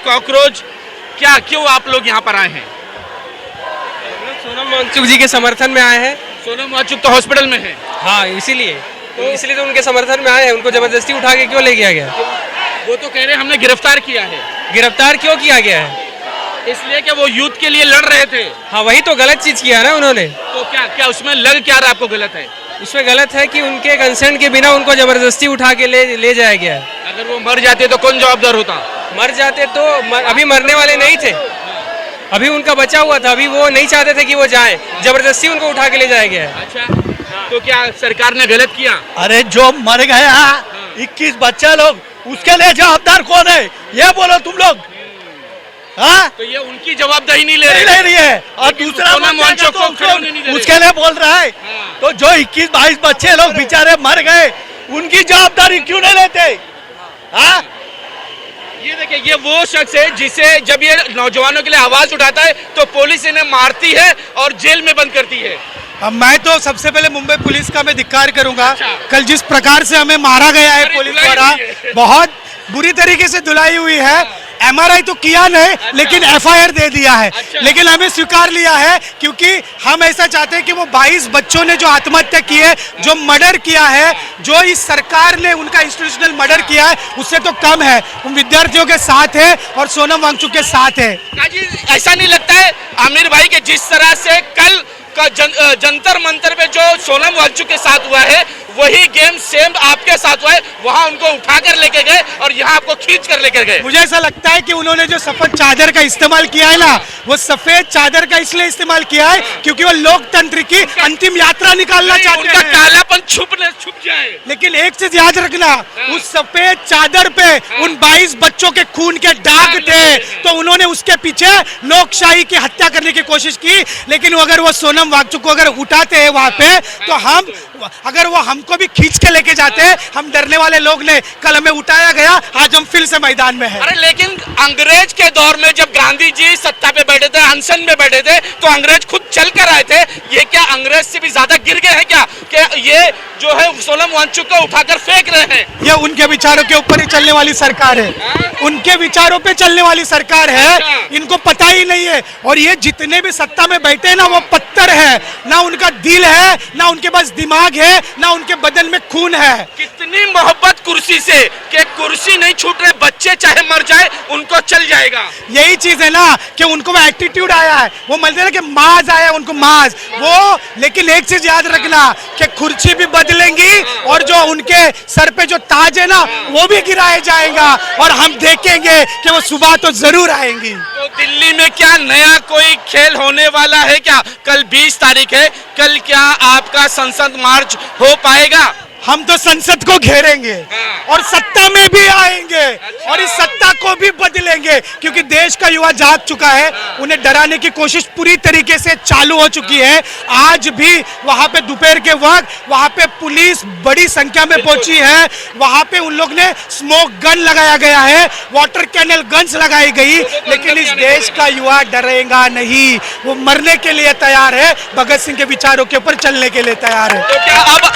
Cockroach, क्या क्यों आप लोग यहाँ पर आए हैं? सोनम वांगचुक जी के समर्थन में आए हैं। सोनम वांगचुक तो हॉस्पिटल में है। हाँ, इसीलिए तो उनके समर्थन में आए हैं। उनको जबरदस्ती उठा के क्यों ले गया गया? वो तो कह रहे हैं हमने गिरफ्तार किया है। गिरफ्तार क्यों किया गया है? इसलिए कि वो यूथ के लिए लड़ रहे थे। हाँ, वही तो गलत चीज किया ना उन्होंने। तो क्या क्या उसमें लग क्या रहा आपको गलत है? उसमें गलत है कि उनके कंसेंट के बिना उनको जबरदस्ती उठा के ले जाया गया है। अगर वो मर जाते तो कौन जवाबदार होता? मर जाते तो अभी मरने वाले नहीं थे, अभी उनका बचा हुआ था। अभी वो नहीं चाहते थे कि वो जाए, जबरदस्ती उनको उठा के ले जाया गया है। अच्छा, तो क्या सरकार ने गलत किया? अरे जो मर गया 21 बच्चे लोग, उसके लिए जवाबदार कौन है ये बोलो तुम लोग। हाँ, तो ये उनकी जवाबदारी नहीं ले रही है। और दूसरा उसके लिए बोल रहा है। तो जो 21-22 बच्चे लोग बेचारे मर गए, उनकी जवाबदारी क्यों नहीं लेते? हाँ, ये देखिए, ये वो शख्स है जिसे जब ये नौजवानों के लिए आवाज उठाता है तो पुलिस इन्हें मारती है और जेल में बंद करती है। अब मैं तो सबसे पहले मुंबई पुलिस का मैं धिक्कार करूंगा। अच्छा। कल जिस प्रकार से हमें मारा गया है पुलिस द्वारा, बहुत बुरी तरीके से धुलाई हुई है। MRI तो किया नहीं, लेकिन FIR दे दिया है। लेकिन हमें स्वीकार लिया है, क्योंकि हम ऐसा चाहते हैं कि वो 22 बच्चों ने जो आत्महत्या की है, जो मर्डर किया है, जो इस सरकार ने उनका इंस्टीट्यूशनल मर्डर किया है, उससे तो कम है। उन विद्यार्थियों के साथ है और सोनम वांगचुक के साथ है। ऐसा नहीं लगता है आमिर भाई के जिस तरह से कल का जंतर मंतर पे जो सोनम वांगचुक के साथ हुआ है, वही गेम सेम आपके साथ हुआ है? वहां उनको उठाकर लेके गए और यहाँ आपको खींच कर लेकर गए। मुझे ऐसा लगता है कि उन्होंने जो सफेद चादर का इस्तेमाल किया है ना, वो सफेद चादर का इसलिए इस्तेमाल किया है क्योंकि वो लोकतंत्र की अंतिम यात्रा निकालना चाहते हैं। कालापन छुप जाए। लेकिन एक चीज याद रखना, उस सफेद चादर पे उन 22 बच्चों के खून के दाग थे, तो उन्होंने उसके पीछे लोकशाही की हत्या करने की कोशिश की। लेकिन अगर वो सोनम वांगचुक को अगर उठाते हैं वहां पे, तो अगर वो हमको भी खींच के लेके जाते हैं, हम डरने वाले लोग ने। कल हमें उठाया गया, आज हम फिर से मैदान में हैं। अरे लेकिन अंग्रेज के दौर में जब गांधी जी सत्ता पे बैठे थे, अनशन में बैठे थे, तो अंग्रेज खुद चल कर आए थे। ये क्या अंग्रेज से भी ज्यादा गिर गए हैं क्या? कि ये जो है सोनम वांगचुक को उठाकर फेंक रहे हैं? ये उनके विचारों के ऊपर ही चलने वाली सरकार है। उनके विचारों पे चलने वाली सरकार है। इनको पता ही नहीं है। और ये जितने भी सत्ता में बैठे हैं ना, वो पत्थर है। ना उनका दिल है, ना उनके पास दिमाग है, ना उनके बदन में खून है। कितनी मोहब्बत कुर्सी से कि कुर्सी नहीं छूट रहे, बच्चे चाहे मर जाए उनको चल जाएगा। यही चीज है ना कि उनको वो एटीट्यूड आया है, वो मतलब कि माज आया है उनको, माज वो। लेकिन एक चीज याद रखना कि कुर्सी भी बदलेंगी और जो उनके सर पे जो ताज है ना, वो भी गिराया जाएगा और हम देखेंगे कि वो सुबह तो जरूर आएंगी। तो दिल्ली में क्या नया कोई खेल होने वाला है क्या? कल 20 तारीख है, कल क्या आपका संसद मार्च हो पाएगा? हम तो संसद को घेरेंगे और सत्ता में भी आएंगे और इस सत्ता को भी बदलेंगे, क्योंकि देश का युवा जाग चुका है। उन्हें डराने की कोशिश पूरी तरीके से चालू हो चुकी है। आज भी वहां पे दोपहर के वक्त वहां पे पुलिस बड़ी संख्या में पहुंची है। वहां पे उन लोग ने स्मोक गन लगाया गया है, वाटर कैनल गन्स लगाई गई। लेकिन इस देश का युवा डरेगा नहीं, वो मरने के लिए तैयार है, भगत सिंह के विचारों के ऊपर चलने के लिए तैयार है। तो क्या अब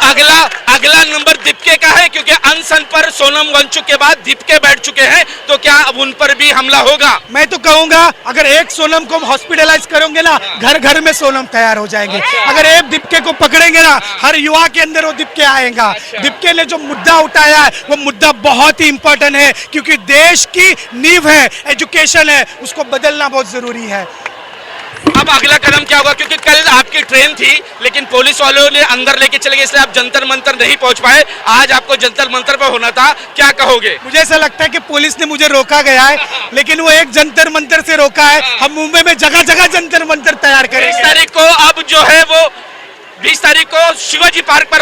अगला नंबर दीपके का है? क्योंकि अनशन पर सोनम वांगचुक के बाद दीपके बैठ चुके हैं, तो क्या अब उन पर भी हमला होगा? मैं तो कहूंगा, अगर एक सोनम को हॉस्पिटलाइज करोगे ना, घर घर में सोनम तैयार हो जाएंगे। अगर एक दीपके को पकड़ेंगे ना, हर युवा के अंदर वो दीपके आएगा। दीपके ने जो मुद्दा उठाया है, वो मुद्दा बहुत ही इंपॉर्टेंट है, क्योंकि देश की नींव है, एजुकेशन है, उसको बदलना बहुत जरूरी है। अब अगला कदम क्या होगा? क्योंकि कल आपकी ट्रेन थी, लेकिन पुलिस वालों ने अंदर लेके चले गए, इसलिए आप जंतर मंतर नहीं पहुंच पाए। आज आपको जंतर मंतर पर होना था, क्या कहोगे? मुझे ऐसा लगता है कि पुलिस ने मुझे रोका गया है, लेकिन वो एक जंतर मंतर से रोका है। हम मुंबई में जगह जगह जंतर मंतर तैयार करेंगे। 20 तारीख को अब जो है वो 20 तारीख को शिवाजी पार्क पर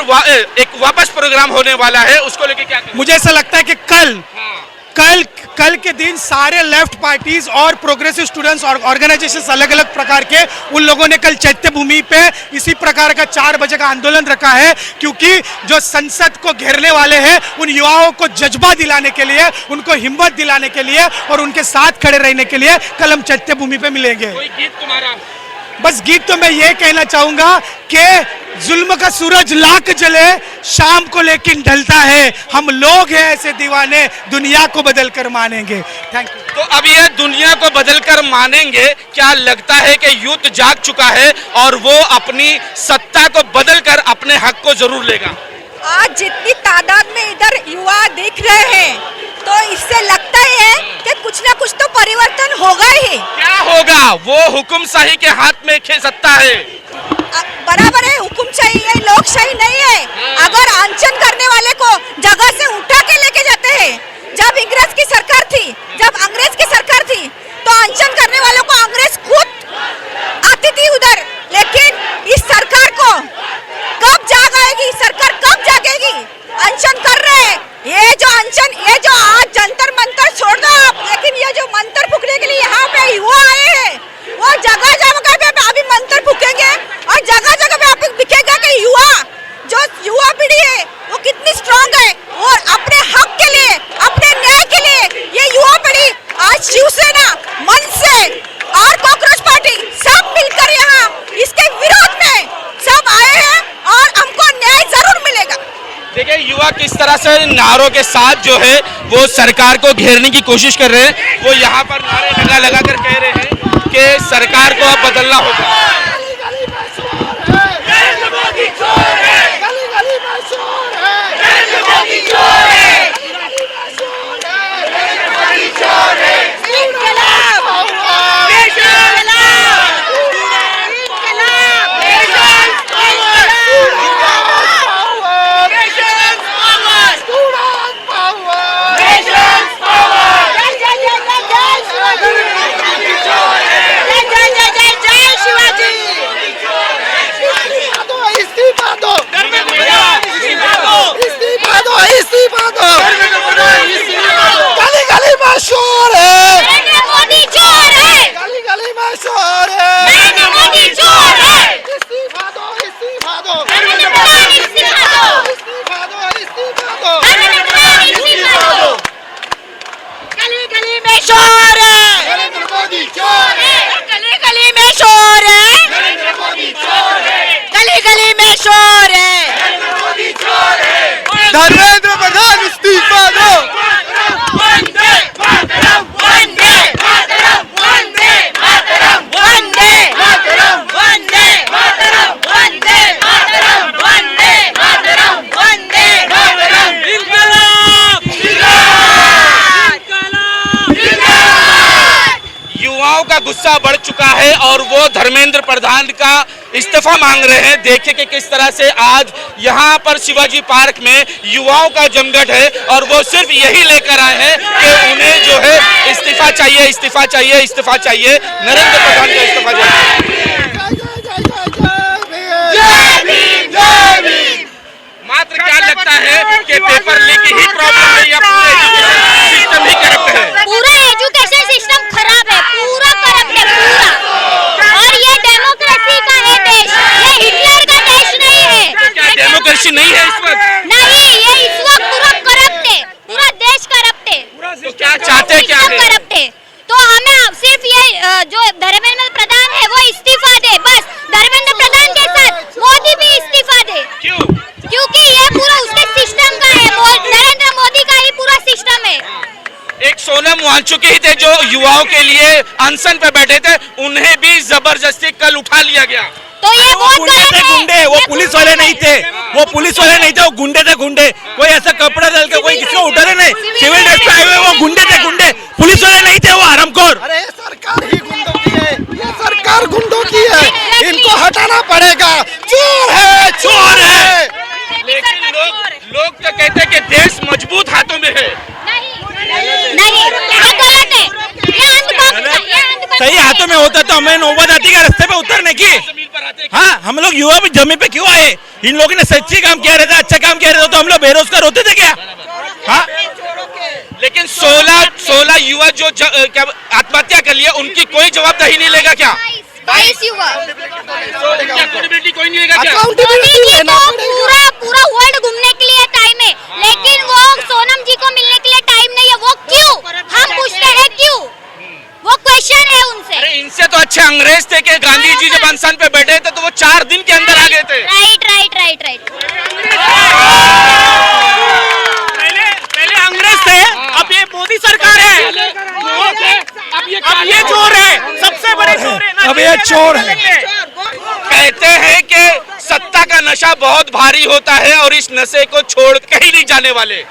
एक वापस प्रोग्राम होने वाला है, उसको लेके क्या कहोगे? मुझे ऐसा लगता है कि कल के दिन सारे लेफ्ट पार्टीज और प्रोग्रेसिव स्टूडेंट्स और ऑर्गेनाइजेशंस अलग अलग प्रकार के, उन लोगों ने कल चैत्य भूमि पे इसी प्रकार का 4 बजे का आंदोलन रखा है, क्योंकि जो संसद को घेरने वाले हैं, उन युवाओं को जज्बा दिलाने के लिए, उनको हिम्मत दिलाने के लिए और उनके साथ खड़े रहने के लिए कल हम चैत्य भूमि पे मिलेंगे। कोई गीत तुम्हारा? बस गीत तो मैं ये कहना चाहूंगा कि जुल्म का सूरज लाख जले शाम को लेकिन ढलता है, हम लोग हैं ऐसे दीवाने दुनिया को बदल कर मानेंगे। Thank you. तो अब ये दुनिया को बदलकर मानेंगे, क्या लगता है कि यूथ जाग चुका है और वो अपनी सत्ता को बदलकर अपने हक को जरूर लेगा? आज जितनी तादाद में इधर युवा दिख रहे हैं तो इससे लगता ही है कि कुछ ना कुछ तो परिवर्तन होगा ही। क्या होगा? वो हुकुमशाही के हाथ में सत्ता है। बराबर है, हुकुमशाही है, लोकशाही नहीं है। अगर अनशन करने वाले को जगह से उठा के लेके जाते हैं, जब अंग्रेज की सरकार थी तो अनशन करने वालों को अंग्रेज खुद आती थी उधर, लेकिन इस सरकार को कब जाग आएगी? सरकार कब जागेगी? अनशन कर रहे हैं, ये जो आज जंतर मंतर छोड़ दो आप, लेकिन ये जो मंत्र फूकने के लिए यहाँ पे युवा आए हैं, वो जगह जगह पे अभी मंत्र फूकेंगे और जगह जगह पे आपको दिखेगा कि युवा पीढ़ी है वो कितनी स्ट्रांग है और अपने हक के लिए, अपने न्याय के लिए ये युवा पीढ़ी आज शिवसेना, मनसे और कांग्रेस पार्टी सब मिलकर यहाँ इसके विरोध में सब आए हैं और हमको न्याय जरूर मिलेगा। देखिए युवा किस तरह से नारों के साथ जो है वो सरकार को घेरने की कोशिश कर रहे हैं। वो यहाँ पर नारे लगा कर कह रहे हैं कि सरकार को अब बदलना होगा। धर्मेंद्र प्रधान इस्तीफा दो। वंदे मातरम, वंदे मातरम, वंदे मातरम, वंदे मातरम, वंदे मातरम, वंदे मातरम, वंदे मातरम, वंदे मातरम। इंकलाब इंकलाब इंकलाब। युवाओं का गुस्सा बढ़ चुका है और वो धर्मेंद्र प्रधान का इस्तीफा मांग रहे हैं। देखिए कि किस तरह से आज यहाँ पर शिवाजी पार्क में युवाओं का जमघट है और वो सिर्फ यही लेकर आए हैं कि उन्हें जो है इस्तीफा चाहिए, इस्तीफा चाहिए, इस्तीफा चाहिए, नरेंद्र प्रधान का इस्तीफा चाहिए। मात्र क्या लगता है कि पेपर लीक ही प्रॉब्लम है या पूरा एजुकेशन सिस्टम ही करप्ट है? पूरा एजुकेशन सिस्टम खराब है, पूरा करप्ट है पूरा। और ये डेमोक्रेसी का है देश, ये हिटलर का देश नहीं है। क्या डेमोक्रेसी नहीं है इस वक्त? नहीं, ये इस वक्त पूरा करप्ट है, पूरा देश करप्ट है। तो क्या चाहते हैं, क्या है? करप्ट है। तो हमें सिर्फ ये जो धर्मेंद्र प्रधान है वो इस्तीफा दे, बस। धर्मेंद्र प्रधान के साथ मोदी भी इस्तीफा दे। क्यों? क्योंकि ये पूरा उसके सिस्टम का है, नरेंद्र मोदी का ही पूरा सिस्टम है। एक सोनम वांगचुक ही थे जो युवाओं के लिए अनशन पे बैठे थे, उन्हें भी जबरदस्ती कल उठा लिया गया। तो ये बहुत गलत है। गुंडे, वो ये पुलिस वाले नहीं थे, वो पुलिस वाले नहीं थे, वो गुंडे थे, गुंडे। कोई ऐसा कपड़ा डाल के कोई किसी को उठा रहे नहीं, सिविल ड्रेस पे आए हुए वो गुंडे थे, गुंडे। पुलिस वाले नहीं थे, वो हरामखोर। अरे सरकार ही गुंडों की है, ये सरकार गुंडों की है, इनको हटाना पड़ेगा। चोर है, चोर है। लेकिन लोग तो कहते हैं कि देश मजबूत हाथों में है। नहीं, ये गलत है, ये अंधभक्त। सही हाथों में होता तो हमें नौबत आती है रास्ते पे उतरने की। हाँ, हम लोग युवा भी जमीन पे क्यों आए? इन लोगों ने सच्ची काम किया रहता, अच्छा काम किया रहता तो हम लोग बेरोजगार होते थे क्या? हाँ, लेकिन 16 युवा जो क्या आत्महत्या कर लिया, उनकी कोई जवाबदेही नहीं लेगा क्या? 22 युवा अकाउंटेबिलिटी कोई नहीं लेगा क्या? पूरा वर्ल्ड घूमने के लिए टाइम है, लेकिन वो सोनम जी को मिलने के लिए टाइम नहीं है। वो क्यों? हम पूछते हैं क्यों? वो क्वेश्चन है उनसे। अरे इनसे तो अच्छे अंग्रेज थे कि गांधी जी जब अनशन पे बैठे थे तो वो 4 दिन के अंदर आ गए थे। राइट चोर है। कहते हैं कि सत्ता का नशा बहुत भारी होता है और इस नशे को छोड़ कहीं नहीं जाने वाले।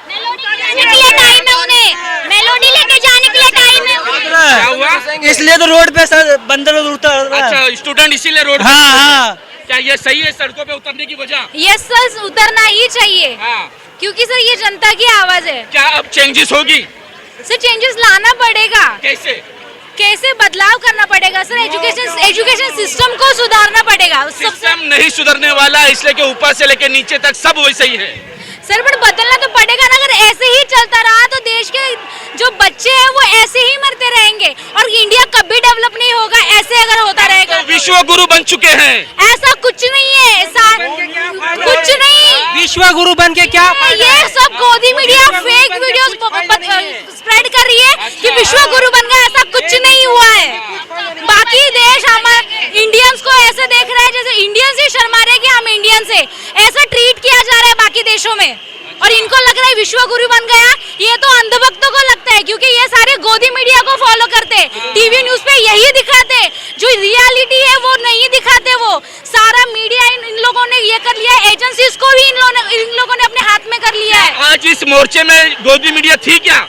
टाइम है उन्हें, मेलोडी लेके जाने के लिए टाइम है। क्या हुआ? इसलिए तो रोड पे सर बंदर उड़ता है। अच्छा, स्टूडेंट इसीलिए रोड पे हाँ हाँ क्या ये सही है सड़कों पे उतरने की वजह? यस सर, उतरना ही चाहिए हाँ। क्योंकि सर ये जनता की आवाज है। क्या अब चेंजेस होगी? सर चेंजेस लाना पड़ेगा, कैसे? कैसे बदलाव करना पड़ेगा सर, एजुकेशन सिस्टम को सुधारना पड़ेगा। सिस्टम नहीं सुधरने वाला, इसलिए कि ऊपर से लेके नीचे तक सब वैसे ही है। सर बट बदलना तो पड़ेगा ना। अगर ऐसे ही चलता रहा तो देश के जो बच्चे हैं वो ऐसे ही मरते रहेंगे और इंडिया कभी डेवलप नहीं होगा ऐसे अगर होता रहेगा। तो विश्व गुरु बन चुके हैं। ऐसा कुछ नहीं है, कुछ नहीं। विश्व गुरु बन के क्या? ये सब गोदी मीडिया फेक वीडियोस स्प्रेड कर रही है कि विश्व गुरु बन गया, ऐसा कुछ नहीं हुआ है। बाकी देश हमारे इंडियंस को ऐसे देख रहे हैं जैसे इंडियंस ही शर्मा रहे कि हम इंडियन से ऐसा ट्रीट किया जा रहा है बाकी देशों में, और इनको लग रहा है विश्व गुरु बन गया। ये तो अंधभक्तों को लगता है क्योंकि ये सारे गोदी मीडिया को फॉलो करते, टीवी न्यूज पे यही दिखाते, जो रियलिटी है वो नहीं दिखाते। वो सारा मीडिया इन लोगों ने ये कर लिया है, एजेंसीज को भी इन लोगों ने अपने हाथ में कर लिया है। आज इस मोर्चे में गोदी मीडिया थी क्या?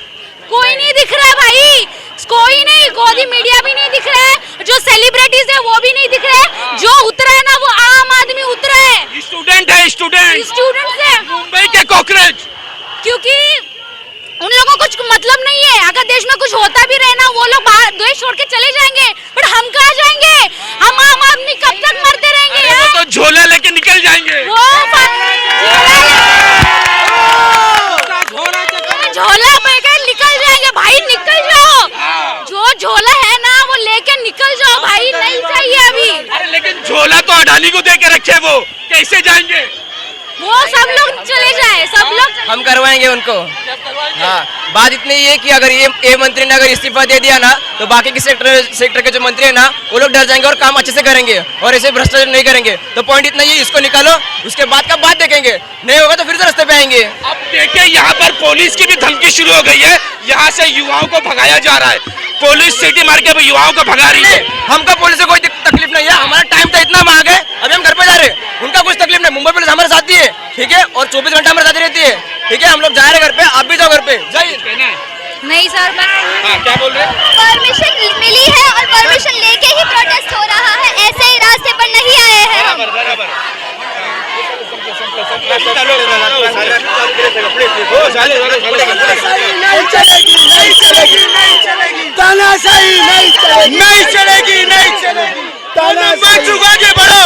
कोई नहीं दिख रहा है भाई, कोई नहीं, गोदी मीडिया भी नहीं दिख रहा है, जो सेलिब्रिटीज है वो भी नहीं दिख रहे हैं। जो उतरा है ना वो आम आदमी उतरा है, स्टूडेंट है, स्टूडेंट्स है, मुंबई के कॉकरोच। क्योंकि उन लोगों को कुछ मतलब नहीं है। अगर देश में कुछ होता भी रहे ना वो लोग बाहर देश छोड़ के चले जाएंगे, बट हम कहाँ जाएंगे? हम आम आदमी कब तक मरते रहेंगे यार? वो तो झोला लेके निकल जाएंगे। झोला लेके निकल जाएंगे भाई, निकल जाओ। जो झोला है ना वो लेके निकल जाओ भाई, नहीं चाहिए अभी। अरे लेकिन झोला तो अडानी को दे के रखे, वो कैसे जाएंगे? वो सब लोग चले जाए, सब लोग हम करवाएंगे उनको। हाँ, बात इतनी है कि अगर ये मंत्री ने अगर इस्तीफा दे दिया ना तो बाकी के सेक्टर के जो मंत्री है ना वो लोग डर जाएंगे और काम अच्छे से करेंगे और ऐसे भ्रष्टाचार नहीं करेंगे। तो पॉइंट इतना ही है, इसको निकालो, उसके बाद का बात देखेंगे, नहीं होगा तो फिर से रास्ते पे आएंगे। अब देखिए यहाँ पर पुलिस की भी धमकी शुरू हो गई है, यहाँ से युवाओं को भगाया जा रहा है। पुलिस सीटी मार के युवाओं को भगा रही है। हमको पुलिस से कोई तकलीफ नहीं है, हमारा टाइम था इतना मांग है, अभी हम घर पे जा रहे हैं, उनका कुछ तकलीफ नहीं। मुंबई पुलिस हमारे साथ ही है, ठीक है, और 24 घंटा हमारे साथ रहती है, ठीक है। हम लोग जा रहे घर पे, आप भी जाओ घर पे, जाइए। नहीं सर, हाँ, क्या बोल रहे हैं? परमिशन मिली है और परमिशन लेके ही प्रोटेस्ट हो रहा है, ऐसे ही रास्ते पर नहीं आए हैं हम। बराबर। आगे बढ़ो।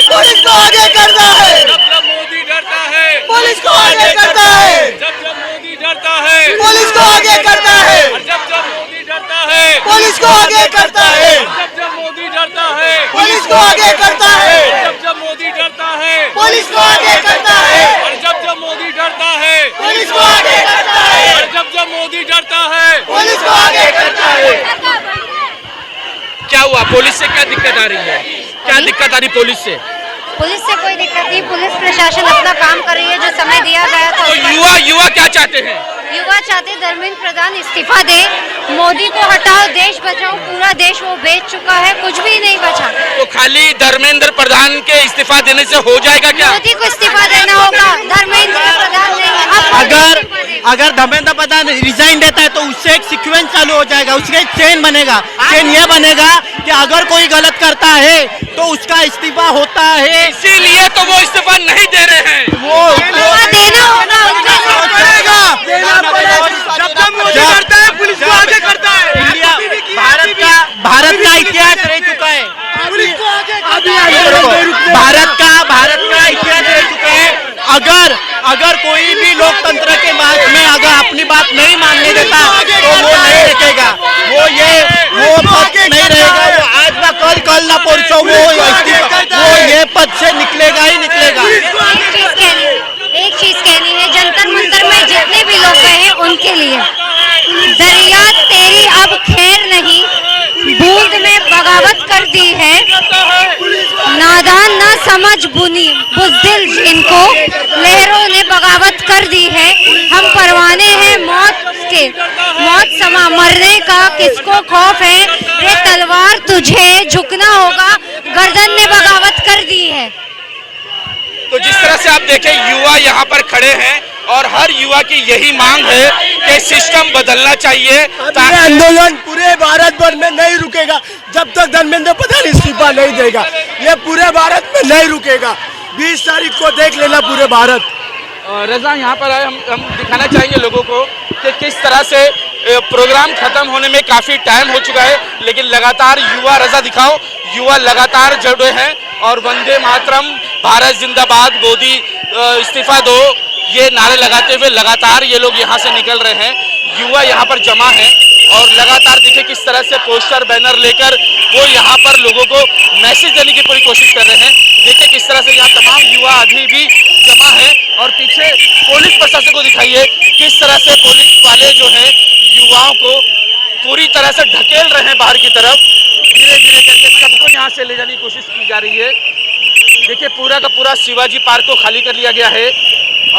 पुलिस को आगे करना है, जब मोदी डरता है, पुलिस को आगे करना है, जब मोदी डरता है, पुलिस को आगे करना है, जब मोदी डरता है, पुलिस को आगे करता है, जब मोदी डरता है, पुलिस को आगे करता है, जब मोदी डरता है, पुलिस को आगे करता है, और जब मोदी डरता है, पुलिस को आगे करता है, और जब मोदी डरता है। पुलिस को आगे करता है। क्या हुआ? पुलिस से क्या दिक्कत आ रही है? क्या दिक्कत आ रही पुलिस से? पुलिस से कोई दिक्कत नहीं, पुलिस प्रशासन अपना काम कर रही है, जो समय दिया गया था। तो युवा क्या चाहते हैं? युवा चाहते धर्मेंद्र प्रधान इस्तीफा दे, मोदी को हटाओ, देश बचाओ। पूरा देश वो बेच चुका है, कुछ भी नहीं बचा। तो खाली धर्मेंद्र प्रधान के इस्तीफा देने से हो जाएगा क्या? मोदी को इस्तीफा देना होगा, धर्मेंद्र प्रधान नहीं। अगर धर्मेंद्र प्रधान रिजाइन देता है तो उससे एक सीक्वेंस चालू हो जाएगा, उसका एक चेन बनेगा। चेन ये बनेगा कि अगर कोई गलत करता है तो उसका इस्तीफा होता है, इसीलिए तो वो इस्तीफा नहीं दे रहे हैं। देना होगा करता है, पुलिस को आगे करता है। इंडिया भारत का इतिहास रह चुका है, भारत का इतिहास रह चुका है। अगर कोई भी लोकतंत्र के बाद में अगर अपनी बात नहीं मानने देता तो वो नहीं रखेगा, वो पद नहीं रहेगा, वो आज ना कल ना परसों वो ये पद से निकलेगा ही निकलेगा। एक चीज कहनी है, जंतर मंतर में जितने भी लोग गए हैं उनके लिए, दरिया तेरी अब खैर नहीं, बूंद में बगावत कर दी है, नादान ना समझ बुज़दिल जिनको लहरों ने बगावत कर दी है। हम परवाने हैं मौत के, मौत समा मरने का किसको खौफ है। रे तलवार तुझे झुकना होगा, गर्दन ने बगावत कर दी है। तो जिस तरह से आप देखें युवा यहाँ पर खड़े हैं और हर युवा की यही मांग है कि सिस्टम बदलना चाहिए ये आंदोलन पूरे भारत भर में नहीं रुकेगा जब तक धर्मेंद्र प्रधान इस्तीफा नहीं देगा। ये पूरे भारत में नहीं रुकेगा। 20 तारीख को देख लेना पूरे भारत। रजा यहाँ पर आए, हम दिखाना चाहेंगे लोगों को कि किस तरह से प्रोग्राम खत्म होने में काफी टाइम हो चुका है, लेकिन लगातार युवा, रजा दिखाओ, युवा लगातार जुड़े हैं और वंदे मातरम, भारत जिंदाबाद, मोदी इस्तीफा दो, ये नारे लगाते हुए लगातार ये लोग यहाँ से निकल रहे हैं। युवा यहाँ पर जमा है और लगातार देखिए किस तरह से पोस्टर बैनर लेकर वो यहाँ पर लोगों को मैसेज देने की पूरी कोशिश कर रहे हैं। देखिए किस तरह से यहाँ तमाम युवा अभी भी जमा है और पीछे पुलिस प्रशासन को दिखाइए किस तरह से पुलिस वाले जो है युवाओं को पूरी तरह से ढकेल रहे हैं बाहर की तरफ। धीरे धीरे करके सबको यहाँ से ले जाने की कोशिश की जा रही है। देखिए पूरा का पूरा शिवाजी पार्क को खाली कर लिया गया है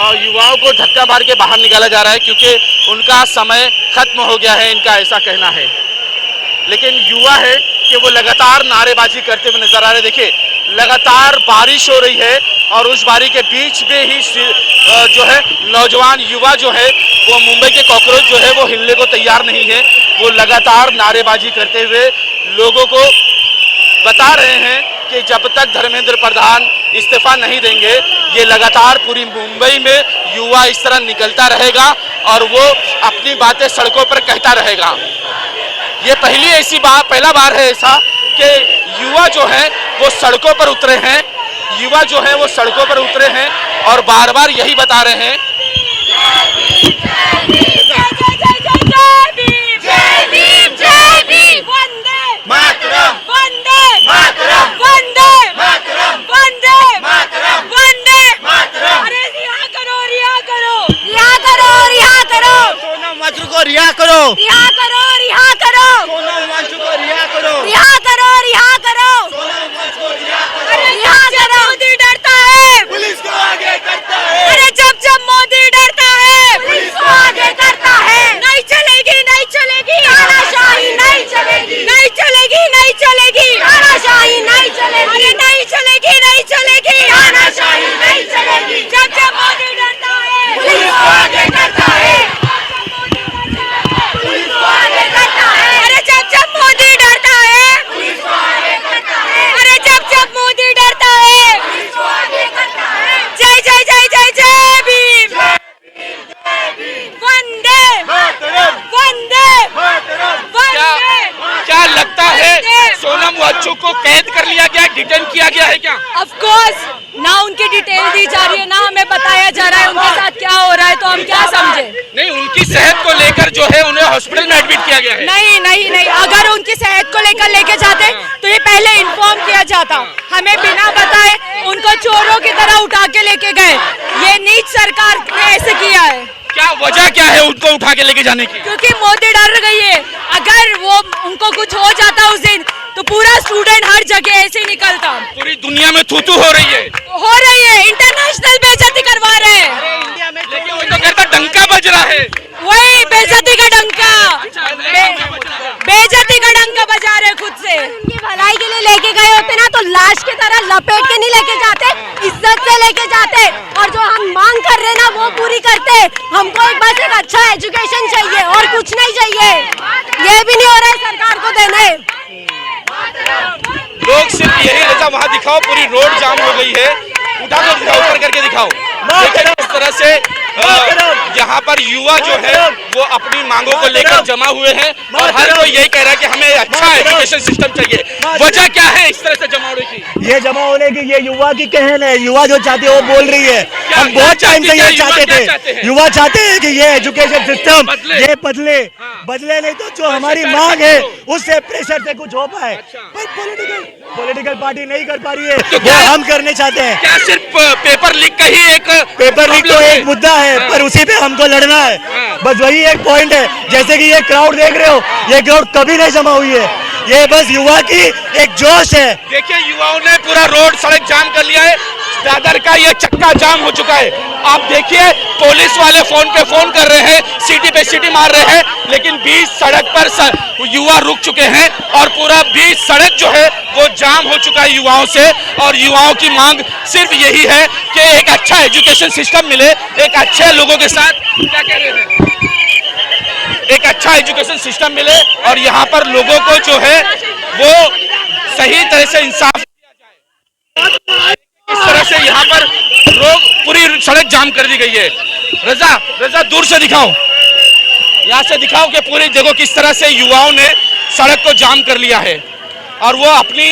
और युवाओं को धक्का मार के बाहर निकाला जा रहा है क्योंकि उनका समय खत्म हो गया है, इनका ऐसा कहना है। लेकिन युवा है कि वो लगातार नारेबाजी करते हुए नजर आ रहे हैं। देखिए लगातार बारिश हो रही है और उस बारिश के बीच में ही जो है नौजवान युवा जो है वो मुंबई के कॉकरोच जो है वो हिलने को तैयार नहीं है। वो लगातार नारेबाजी करते हुए लोगों को बता रहे हैं कि जब तक धर्मेंद्र प्रधान इस्तीफा नहीं देंगे ये लगातार पूरी मुंबई में युवा इस तरह निकलता रहेगा और वो अपनी बातें सड़कों पर कहता रहेगा। ये पहला बार है ऐसा कि युवा जो है वो सड़कों पर उतरे हैं, युवा जो है वो सड़कों पर उतरे हैं और बार बार यही बता रहे हैं रिहा करो, रिहा करो, रिहा करो, सोनम वांचू को रिहा करो, रिहा करो, रिहा करो, रिहा करो। मोदी डरता है, पुलिस को आगे करता है। अरे जब मोदी डरता है, पुलिस को आगे करता है। नहीं चलेगी, नहीं चलेगी, तानाशाही नहीं चलेगी, नहीं चलेगी, नहीं चलेगी, तानाशाही नहीं चलेगी, अरे नहीं चलेगी, नहीं चलेगी, तानाशाही नहीं चलेगी। जब मोदी डरता है, पुलिस को आगे करता है। को कैद कर लिया गया, डिटेन किया गया है क्या? ऑफ कोर्स ना उनकी डिटेल दी जा रही है, ना हमें बताया जा रहा है उनके साथ क्या हो रहा है, तो हम क्या समझे? नहीं, उनकी सेहत को लेकर जो है उन्हें हॉस्पिटल में एडमिट किया गया है। नहीं नहीं नहीं, अगर उनकी सेहत को लेकर लेके जाते तो ये पहले इन्फॉर्म किया जाता। हमें बिना बताए उनको चोरों की तरह उठा के लेके गए। ये नीच सरकार ने ऐसे किया है। क्या वजह क्या है उनको उठा के लेके जाने की? क्योंकि मोदी डर गई है। अगर वो उनको कुछ हो जाता उस दिन तो पूरा स्टूडेंट हर जगह ऐसे ही निकलता। पूरी दुनिया में थूथू हो रही है, इंटरनेशनल बेइज्जती करवा रहे हैं। इंडिया में लेकिन वो तो कहता डंका बज रहा है। वही बेइज्जती का डंका, बेइज्जती का डंका बजा रहे खुद से। उनकी भलाई के लिए लेके गए होते ना तो लाश की तरह लपेट के नहीं लेके जाते, इज्जत से लेके जाते। और जो हम मांग कर रहे ना वो पूरी करते। हमको एक बस एक अच्छा एजुकेशन चाहिए और कुछ नहीं चाहिए। ये भी नहीं हो रहा है सरकार को देने। लोग सिर्फ यही रजा वहाँ दिखाओ, पूरी रोड जाम हो गई है। उठा कर दिखाओ, ऊपर करके दिखाओ। देखिए किस तरह से यहाँ पर युवा जो है वो अपनी मांगों को लेकर जमा हुए हैं और हर कोई यही कह रहा है कि हमें अच्छा एजुकेशन सिस्टम चाहिए। वजह क्या है इस तरह से जमा होने की? ये जमा होने की ये युवा की कहन है। युवा जो चाहते हैं वो बोल रही है। हम बहुत टाइम से ये चाहते थे। युवा चाहते हैं कि ये एजुकेशन सिस्टम ये बदले नहीं तो जो हमारी मांग है उससे प्रेशर से कुछ हो पाए। पर पॉलिटिकल पार्टी नहीं कर पा रही है, वो हम करने चाहते हैं। क्या सिर्फ पेपर लीक का ही एक पेपर लीक तो एक मुद्दा है, पर उसी पे हमको लड़ना है। बस वही एक पॉइंट है। जैसे कि ये क्राउड देख रहे हो, ये क्राउड कभी नहीं जमा हुई है। ये बस युवा की एक जोश है। देखिए युवाओं ने पूरा रोड सड़क जाम कर लिया है, दादर का ये चक्का जाम हो चुका है। आप देखिए पुलिस वाले फोन पे फोन कर रहे हैं, सीटी पे सीटी मार रहे हैं, लेकिन बीच सड़क पर युवा रुक चुके हैं और पूरा बीच सड़क जो है वो जाम हो चुका है युवाओं से। और युवाओं की मांग सिर्फ यही है कि एक अच्छा एजुकेशन सिस्टम मिले, एक अच्छे लोगों के साथ, क्या कह रहे हैं, एक अच्छा एजुकेशन सिस्टम मिले और यहाँ पर लोगों को जो है वो सही तरह से इंसाफ दिया जाए। इस तरह से यहाँ पर रोड पूरी सड़क जाम कर दी गई है। रजा दूर से दिखाओ, यहाँ से दिखाओ कि पूरी देखो किस तरह से युवाओं ने सड़क को जाम कर लिया है और वो अपनी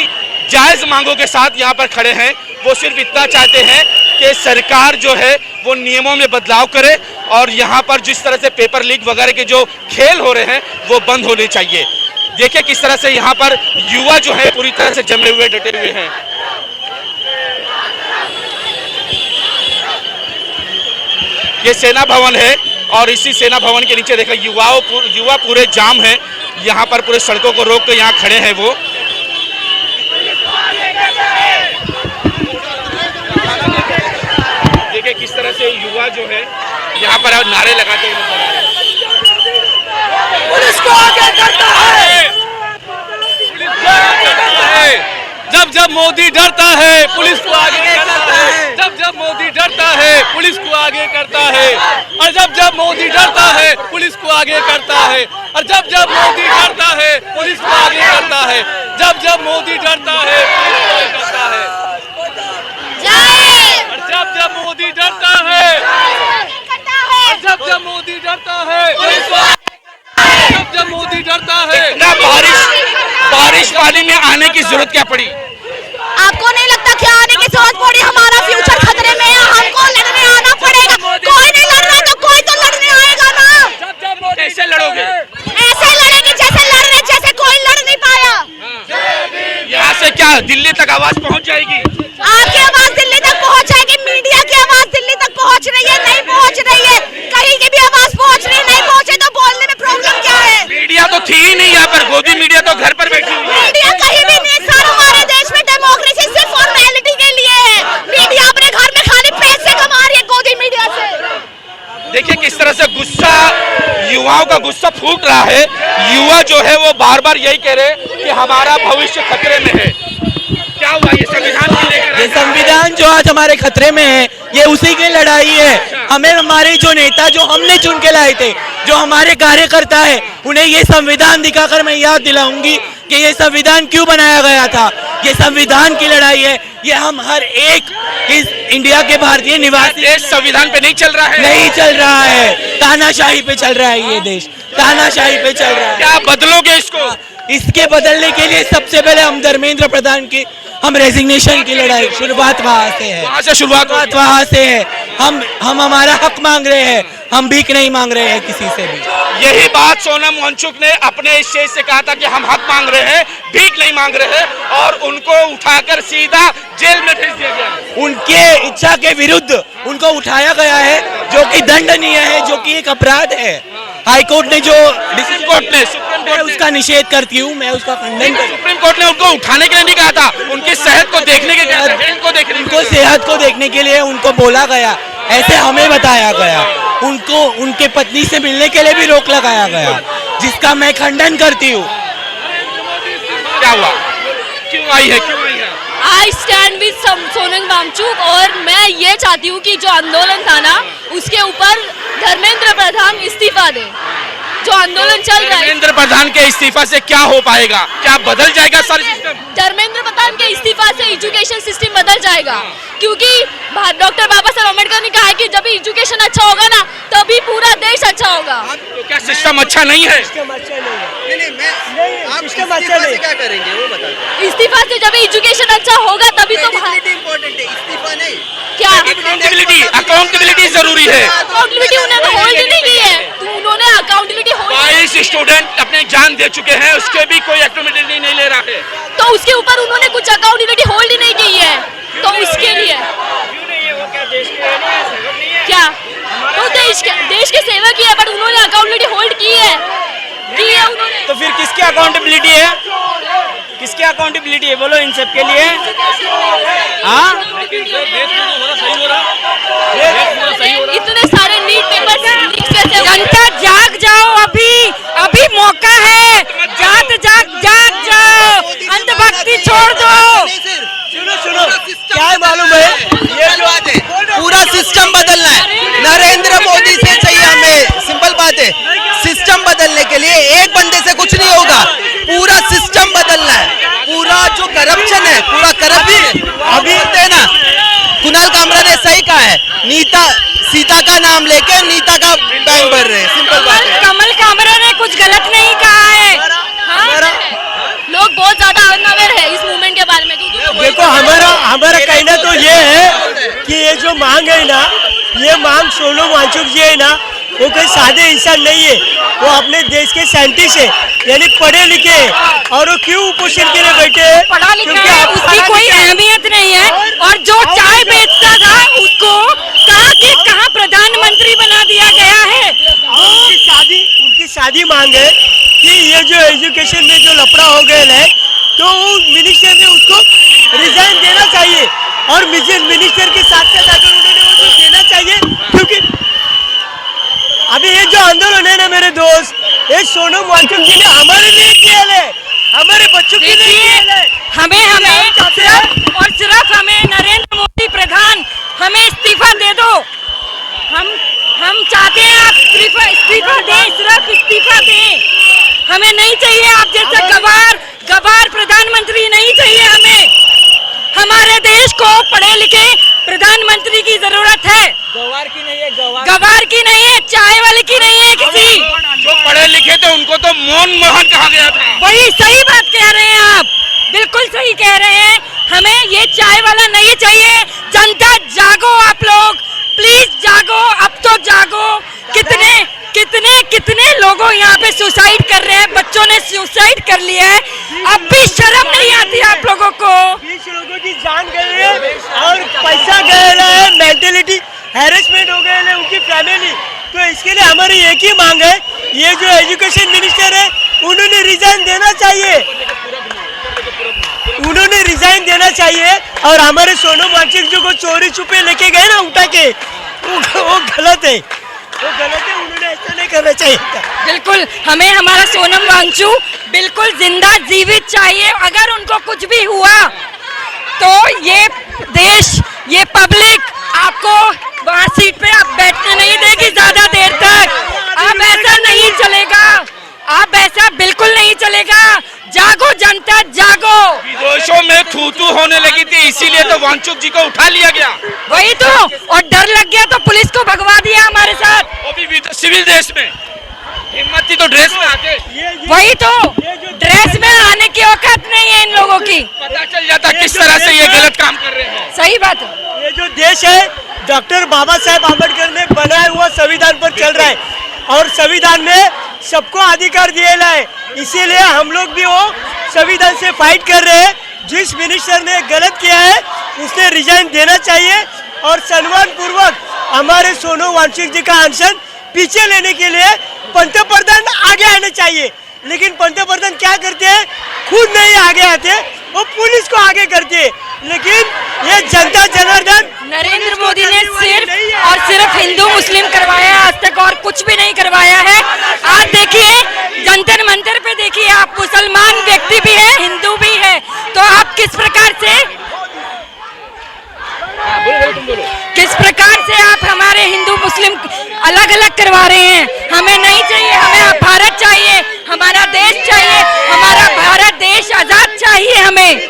जायज मांगों के साथ यहाँ पर खड़े हैं। वो सिर्फ इतना चाहते हैं कि सरकार जो है वो नियमों में बदलाव करे और यहाँ पर जिस तरह से पेपर लीक वगैरह के जो खेल हो रहे हैं वो बंद होने चाहिए। देखिए किस तरह से यहाँ पर युवा जो है पूरी तरह से जमे हुए डटे हुए हैं। ये सेना भवन है और इसी सेना भवन के नीचे देखो युवा पूरे जाम है, यहाँ पर पूरे सड़कों को रोक कर यहाँ खड़े हैं वो। देखिए किस तरह से युवा जो है यहाँ पर नारे लगाते हुए नजर आ रहे हैं। पुलिस को आगे करता है, जब जब मोदी डरता है पुलिस को आगे करता है, जब जब मोदी डरता है पुलिस को आगे करता है, और जब जब मोदी डरता है पुलिस को आगे करता है, और जब जब मोदी डरता है पुलिस को आगे करता है, जब जब मोदी डरता है पुलिस को आगे करता है, और जब जब मोदी डरता है, और जब जब मोदी डरता है पुलिस को, जब जब मोदी डरता है। ना बारिश पानी में आने की जरूरत क्या पड़ी? आपको नहीं लगता क्या आने की जरूरत पड़ी? हमारा फ्यूचर खतरे में है, हमको लड़ने आना पड़ेगा। कोई नहीं लड़ रहा तो कोई तो लड़ने आएगा ना। कैसे लड़ोगे? ऐसे लड़ेंगे जैसे कोई लड़ नहीं पाया। यहाँ से क्या दिल्ली तक आवाज पहुँच जाएगी? आपकी आवाज दिल्ली तक पहुंच जाएगी, मीडिया की आवाज दिल्ली तक पहुंच रही है, नहीं पहुंच रही है, कहीं की भी आवाज पहुंच रही है, नहीं पहुंचे तो बोलने में प्रॉब्लम क्या है? मीडिया तो थी ही नहीं यहाँ पर, गोदी मीडिया तो घर पर बैठी हुई है। मीडिया कहीं भी नहीं सर, हमारे देश में डेमोक्रेसी सिर्फ फॉर्मेलिटी के लिए है। मीडिया अपने घर में खाली पैसे कमा रही है गोदी मीडिया से। देखिए किस तरह से गुस्सा, युवाओं का गुस्सा फूट रहा है। युवा जो है वो बार बार यही कह रहे हैं कि हमारा भविष्य खतरे में है। क्या हुआ ये संविधान को लेकर? ये संविधान जो आज हमारे खतरे में है ये उसी की लड़ाई है। हमें हमारे जो नेता जो हमने चुन के लाए थे, जो हमारे कार्यकर्ता है, उन्हें ये संविधान दिखाकर मैं याद दिलाऊंगी कि ये संविधान क्यों बनाया गया था। ये संविधान की लड़ाई है, ये हम हर एक इस इंडिया के भारतीय निवासी। देश संविधान पे नहीं चल रहा है, नहीं चल रहा है, तानाशाही पे चल रहा है ये देश, तानाशाही पे चल रहा है। क्या बदलोगे इसको? इसके बदलने के लिए सबसे पहले हम धर्मेंद्र प्रधान की हम रेजिग्नेशन की लड़ाई, शुरुआत वहाँ से है, वहाँ से शुरुआत वहाँ से है। हम हमारा हक मांग रहे हैं, हम भीख नहीं मांग रहे हैं किसी से भी। यही बात सोनम वांगचुक ने अपने स्टेज से कहा था कि हम हक मांग रहे हैं, भीख नहीं मांग रहे हैं, और उनको उठाकर सीधा जेल में भेज दिया गया। उनके इच्छा के विरुद्ध उनको उठाया गया है, जो कि दंडनीय है, जो कि एक अपराध है। हाई कोर्ट ने जो सुप्रीम कोर्ट ने उसका निषेध करती हूँ, मैं उसका खंडन करती हूँ। सुप्रीम कोर्ट ने उनको उठाने के लिए नहीं कहा था, उनकी सेहत को देखने के लिए, उनको सेहत को देखने के लिए उनको बोला गया, ऐसे हमें बताया गया। उनको उनके पत्नी से मिलने के लिए भी रोक लगाया गया, जिसका मैं खंडन करती हूँ। क्या हुआ? क्यों आई है? क्यों आई है? I stand with Sonam Wangchuk, और मैं ये चाहती हूँ कि जो आंदोलन था ना उसके ऊपर धर्मेंद्र प्रधान इस्तीफा दे। जो आंदोलन चल रहा है, धर्मेंद्र प्रधान के इस्तीफा से क्या हो पाएगा? क्या बदल जाएगा सारा सिस्टम? धर्मेंद्र प्रधान के इस्तीफा से एजुकेशन सिस्टम बदल जाएगा, क्योंकि डॉक्टर बाबा साहब अम्बेडकर ने कहा है कि जब एजुकेशन अच्छा होगा ना तभी पूरा देश अच्छा होगा। तो क्या सिस्टम अच्छा नहीं है? क्या करेंगे वो बता। इस्तीफा से जब एजुकेशन अच्छा होगा तभी तो क्या अकाउंटेबिलिटी जरूरी है। अकाउंटेबिलिटी उन्होंने होल्ड नहीं की है, तो उन्होंने अकाउंटेबिलिटी होल्ड 22 स्टूडेंट अपनी जान दे चुके हैं, उसके भी कोई अकाउंटेबिलिटी नहीं ले रहा है, तो उसके ऊपर उन्होंने कुछ अकाउंटेबिलिटी होल्ड नहीं की है, तो उसके लिए क्या तो देश के सेवक ही है, बट उन्होंने अकाउंटेबिलिटी होल्ड की है उन्होंने। तो फिर किसकी अकाउंटेबिलिटी है? किसकी अकाउंटेबिलिटी है बोलो इन सब के लिए? हाँ, इतने सारे नीट पेपर जनता जाग जाओ, अभी मौका है, जाग जाओ, अंधभक्ति छोड़ दो। सुनो क्या है मालूम है, ये जो पूरा सिस्टम बदलना है, नरेंद्र मोदी से चाहिए हमें, सिंपल बात है। सिस्टम बदलने के लिए एक बंदे से कुछ नहीं होगा, पूरा सिस्टम बदलना है। पूरा जो करप्शन है, पूरा करप्शन अभी होते हैं ना, कुणाल कामरा ने सही कहा है, सीता का नाम लेके नीता का बैंक भर रहे हैं, सिंपल बात है। कमल कामरा ने कुछ गलत नहीं कहा है। हाँ? लोग बहुत ज्यादा अनअवेयर है इस मूवमेंट के बारे में। देखो हमारा कहना तो ये है कि ये जो मांग है ना, ये मांग सोनम वांगचुक जी है ना, वो कोई सादे इंसान नहीं है, वो अपने देश के साइंटिस्ट है, यानी पढ़े लिखे हैं। और वो क्यों उपोषण के लिए बैठे हैं? पढ़ा लिखा है, उसकी कोई अहमियत नहीं है। और जो चाय बेचता था उसको कहाँ प्रधानमंत्री बना दिया गया है। उनकी शादी मांग है कि ये जो एजुकेशन में जो लफड़ा हो गया है, तो मिनिस्टर ने उसको रिजाइन देना चाहिए। और मिनिस्टर के साथ साथ अगर उन्होंने वो जो देना चाहिए, क्योंकि अभी ये जो आंदोलन है ना मेरे दोस्त, ये सोनम वांगचुक जी ने हमारे लिए किया है, हमारे बच्चों के लिए किया है। हमें सिर्फ हमें नरेंद्र मोदी प्रधान हमें इस्तीफा दे दो। हम चाहते हैं आप इस्तीफा दें, सिर्फ इस्तीफा दें। हमें नहीं चाहिए आप जैसा गवार प्रधानमंत्री नहीं चाहिए हमें। हमारे देश को पढ़े लिखे प्रधानमंत्री की जरूरत है। गवार की नहीं है, चाय वाले की नहीं है किसी। जो पढ़े लिखे थे उनको तो मनमोहन कहा गया था। वही सही बात कह रहे हैं आप, बिल्कुल सही कह रहे हैं। हमें ये चाय वाला नहीं चाहिए। जनता जागो, आप लोग प्लीज जागो, अब तो जागो। कितने लोगों यहाँ पे सुसाइड कर रहे हैं, बच्चों ने सुसाइड कर लिया है, अब भी शर्म नहीं आती आप लोगों को। 20 लोगों की जान गई है और पैसा गया है, मेंटेलिटी हैरेसमेंट हो गए है उनकी फैमिली। तो इसके लिए हमारी एक ही मांग है, ये जो एजुकेशन मिनिस्टर है उन्होंने रिजाइन देना चाहिए। और हमारे सोनम वांगचुक जी को चोरी छुपे लेके गए ना उठा के, वो गलत है, उन्होंने ऐसा नहीं करना चाहिए था। बिल्कुल, हमें हमारा सोनम वांगचुक बिल्कुल जिंदा जीवित चाहिए। अगर उनको कुछ भी हुआ तो ये देश, ये पब्लिक आपको वहाँ सीट पे आप बैठने नहीं देगी ज्यादा देर तक। अब ऐसा नहीं चलेगा, अब ऐसा बिल्कुल नहीं चलेगा। जागो जनता, जागो। विदेशों में थू होने लगी थी, इसीलिए तो वांगचुक जी को उठा लिया गया। वही तो, और डर लग गया तो पुलिस को भगवा दिया हमारे साथ। वो भी सिविल ड्रेस में, हिम्मत थी तो ड्रेस में आते। वही तो, ड्रेस में आने की औकात नहीं है इन लोगों की। पता चल जाता किस तरह से ये गलत काम कर रहे हैं। सही बात है। ये जो देश है डॉक्टर बाबा साहेब आम्बेडकर ने बनाया हुआ संविधान पर चल रहा है, और संविधान में सबको अधिकार दिया है। इसीलिए हम लोग भी वो संविधान से फाइट कर रहे हैं। जिस मिनिस्टर ने गलत किया है उसने रिजाइन देना चाहिए, और सम्मान पूर्वक हमारे सोनम वांगचुक जी का अनशन पीछे लेने के लिए पंतप्रधान आगे आने चाहिए। लेकिन पंतप्रधान क्या करते हैं, खुद नहीं आगे आते, वो पुलिस को आगे करते हैं। लेकिन ये जनता जनार्दन नरेंद्र मोदी ने सिर्फ हिंदू मुस्लिम करवाया है, आज तक और कुछ भी नहीं करवाया है। आज देखिए जंतर मंतर पे देखिए, आप मुसलमान व्यक्ति भी है, हिंदू भी है, तो आप किस प्रकार से आप हमारे हिंदू मुस्लिम अलग अलग करवा रहे हैं। हमें नहीं चाहिए, हमें भारत चाहिए, हमारा देश चाहिए, हमारा भारत देश आजाद चाहिए हमें।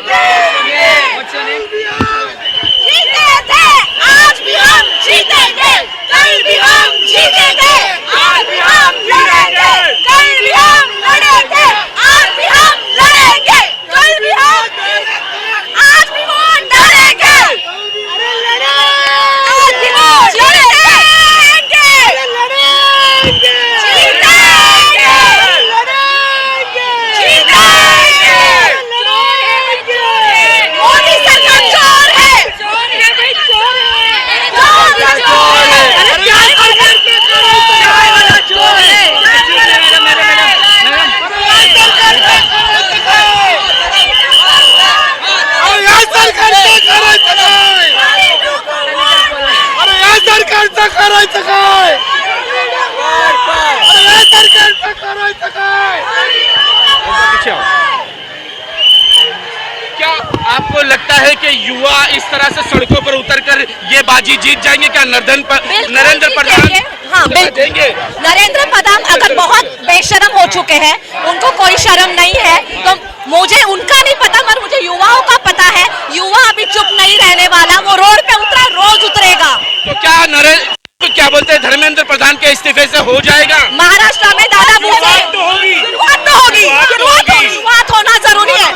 आज भी हम जीतेंगे, कल भी हम जीतेंगे, आज भी हम लड़ेंगे, कल भी हम लड़ेंगे, आज भी हम लड़ेंगे, कल भी हम, आज भी वो लड़ेंगे, आज भी वो लड़ेंगे, जीतेंगे, जीतेंगे। लगता है कि युवा इस तरह से सड़कों पर उतरकर ये बाजी जीत जाएंगे क्या? नरेंद्र प्रधान हाँ देंगे? नरेंद्र प्रधान अगर बहुत बेशरम हो चुके हैं, उनको कोई शर्म नहीं है, तो मुझे उनका नहीं पता मगर मुझे युवाओं का पता है। युवा अभी चुप नहीं रहने वाला, वो रोड पे उतरा, रोज उतरेगा। तो क्या बोलते हैं, धर्मेंद्र प्रधान के इस्तीफे से हो जाएगा? महाराष्ट्र में दादा शुरुआत तो होगी, शुरुआत होना जरूरी है।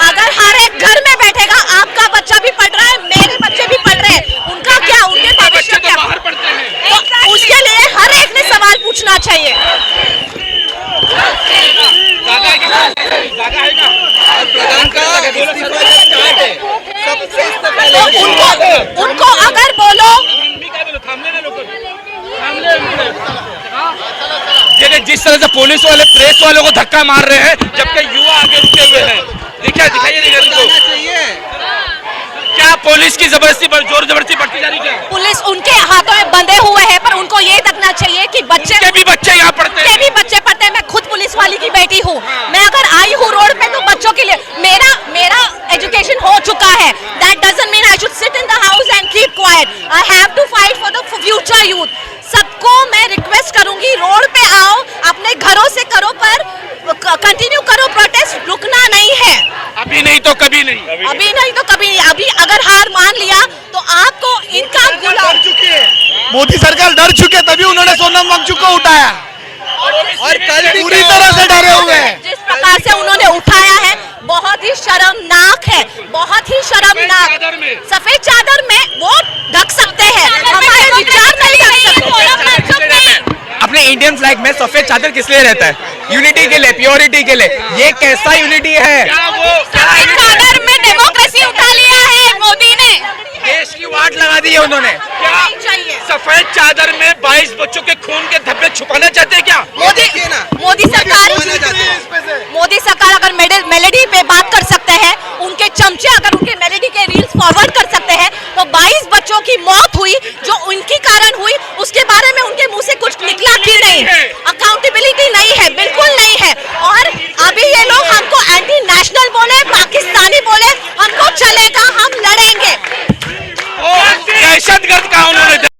अगर हर एक घर में बैठेगा, आपका बच्चा भी पढ़ रहा है, मेरे बच्चे भी पढ़ रहे हैं, उनका क्या, उनके भविष्य क्या? बाहर पढ़ते हैं तो उसके लिए हर एक ने सवाल पूछना चाहिए। प्रधान का इस्तीफा स्टार्ट है, सबसे तो उनको अगर बोलो देखिए जिस तरह से पुलिस वाले प्रेस वालों को धक्का मार रहे हैं, जबकि युवा आगे रुके हुए हैं। दिखाइए क्या पुलिस की जोर जबरदस्ती बढ़ती जा रही है? पुलिस उनके हाथों में बंधे हुए हैं, पर उनको ये देखना चाहिए कि बच्चे यहाँ पढ़ते हैं, भी बच्चे पढ़ते हैं। मैं खुद पुलिस वाली की बेटी हूँ, मैं अगर आई हूँ रोड पे तो बच्चों के लिए मेरा एजुकेशन हो चुका है। That doesn't mean I should sit in the house and keep quiet. I have to fight for the future youth. सबको मैं रिक्वेस्ट करूंगी, रोड पे आओ, अपने घरों से करो, पर कंटिन्यू करो प्रोटेस्ट, रुकना नहीं है। अभी नहीं तो कभी नहीं, अभी नहीं तो कभी नहीं। अभी अगर हार मान लिया तो आपको इनका गुलाम मोदी सरकार डर चुके, तभी उन्होंने सोनम वांगचुक को उठाया, और कल भी पूरी तरह से डरे हुए हैं। जिस प्रकार से उन्होंने उठाया है, बहुत ही शर्मनाक है, बहुत ही शर्मनाक। सफेद चादर में वो ढक सकते हैं, हमारे विचार नहीं ढक सकते। अपने इंडियन फ्लैग में सफेद चादर किस लिए रहता है? यूनिटी के लिए, प्योरिटी के लिए। ये कैसा यूनिटी है? सफेद चादर में डेमोक्रेसी उठा लिया है मोदी ने, देश की वाट लगा दी है उन्होंने। क्या सफेद चादर में 22 बच्चों के खून के धब्बे छुपाना चाहते हैं क्या? मोदी सरकार अगर मेलेडी पे बात कर सकते हैं, उनके चमचे अगर उनके मेलेडी के रील्स फॉरवर्ड कर सकते हैं, तो 22 बच्चों की मौत हुई जो उनकी कारण हुई, उसके बारे में उनके मुंह से कुछ निकला भी नहीं। अकाउंटेबिलिटी नहीं है, बिल्कुल नहीं है। और अभी ये लोग हमको एंटी नेशनल बोले, पाकिस्तानी बोले, हमको चलेगा, हम लड़ेंगे। दहशतगर्द कहा उन्होंने।